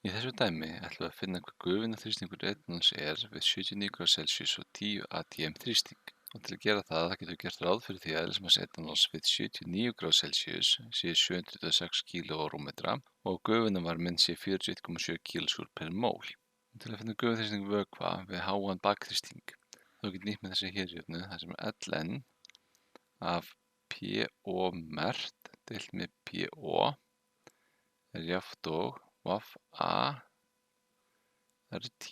Í þessu dæmi ætlum við að finna hvað gufuþrýstingur etans er við 79°C og 10 atm þrýsting. Og til að gera það getum við gert ráð fyrir því að eðlismassi etanols við 79°C sé 726 kg/rúmmetra og gufunarvarminn sé 41,7 kJ per mól. Og til að finna gufuþrýsting vökva við háan bakþrýsting þá getum nýtt með þessi hérjöfnu þar sem ln af PO mert deilt með PO er jafnt og VA RT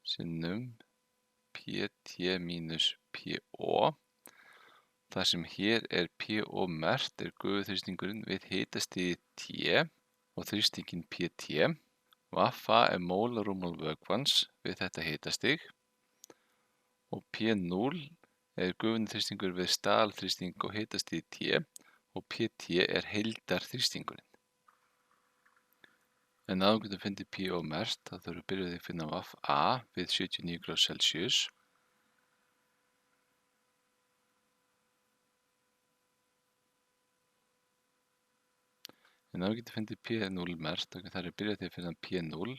sinnum PT mínus PO. Það sem hér er PO mert er gufuþrýstingurinn við hitastigið T og þrýstinginn PT. VA er mólarrúmmál vökvans við þetta hitastig og P0 er gufuþrýstingur við staðalþrýsting og hitastigið T og PT er heildarþrýstingurinn. En áður getum fundið PO mert þá þurfum við að byrja því að finna VA við 79°C. En áður getum fundið P0 mert þá þarf að byrja því að finna P0.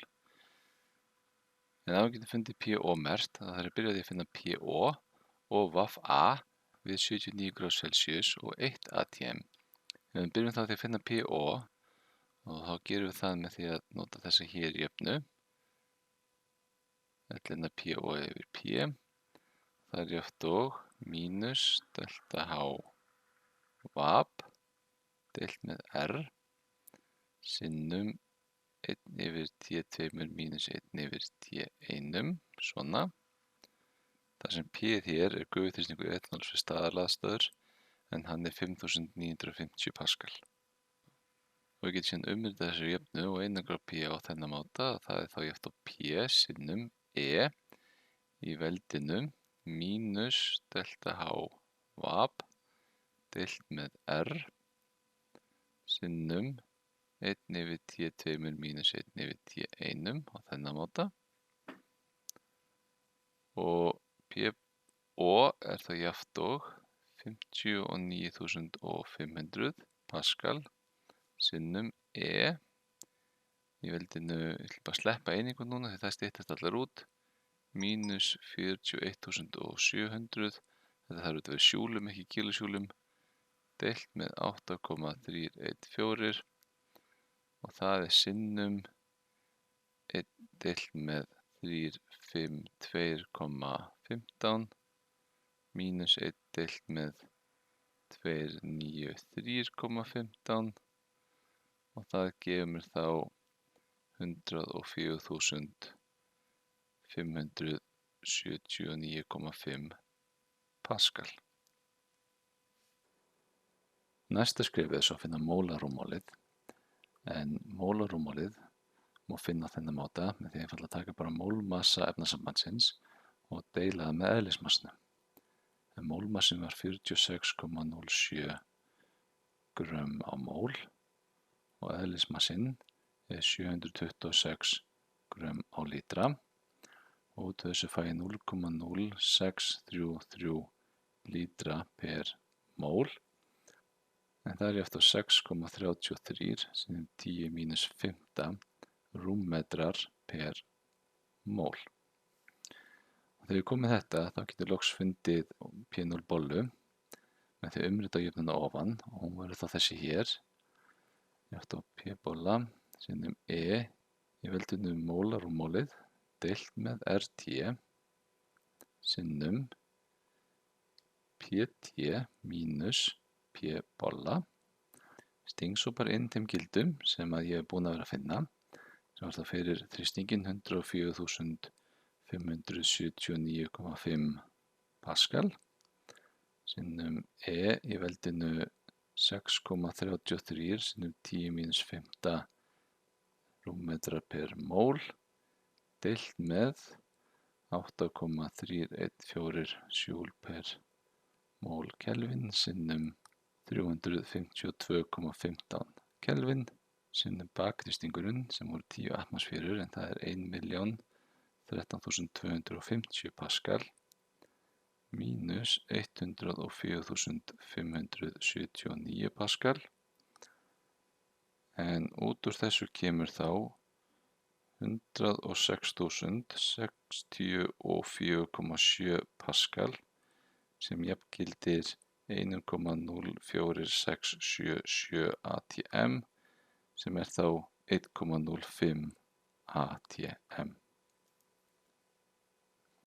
En áður getum fundið PO mert þá þarf að byrja því að finna PO og VA við 79°C og 1 atm. Ef við byrjum þá því að finna PO og þá gerum við það með því að nota þessa hér jöfnu. ln PO yfir P. Það er jafnt og mínus delta H VAP deilt með R sinnum 1 yfir T2 mínus 1 yfir T1 svona. Það sem P hér er gufuþrýstingur etanols við staðalaðstæður en hann er 5950 paskal. Og við getum síðan umritað þessu jöfnu og einangra P á þennan máta að það er þá jafnt á P sinnum E í veldinu mínus delta H VAP deilt með R sinnum 1 yfir T2 mínus 1 yfir T1 á þennan máta. Og PO er þá jafnt og 59.500 paskal sinnum E í veldinu, ég ætla bara að sleppa einingu núna því það styttist allar út, mínus 41.700, þetta þarf að vera sjúlum ekki kilosjúlum, deilt með 8,314 og það er sinnum 1 deilt með 352,15 mínus 1 deilt með 293,15 og það gefur mér þá 104.579,5 paskal. Næsta skrefið er svo að finna mólarrúmmálið, en mólarrúmmálið má finna á þennan máta með því einfaldlega að taka bara mólmassa efnasambandsins og deila það með eðlismassanum. En mólmassin var 46,07 grömm á mól og eðlismassinn er 726 grömm á lítra og út af þessu fæ ég 0,0633 lítra per mól. En það er jafnt á 6,33 sem 10 mínus 15 rúmmetrar per mól. Og þegar við komum með þetta þá getum við loks fundið P0 bollu með því að umrita jöfnuna ofan og hún verður þá þessi hér. Jafnt á P bolla sinnum E í veldinu mólarrúmmálið deilt með RT sinnum PT mínus P bolla. Sting svo bara inn þeim gildum sem að ég hef búin að vera að finna sem var það fyrir þrýstingin 104.579,5 paskal sinnum E í veldinu 6,33 sinnum 10 mínus 15 rúmmetrar per mól deilt með 8,314 sjúl per mól kelvin sinnum 352,15 kelvin sinnum bakþrýstingurinn sem voru 10 atmosférur en það er 1.013.250 paskal mínus 104.579 paskal En út úr þessu kemur þá 106.064,7 Pascal sem jafngildir 1,04677 atm sem er þá 1,05 atm.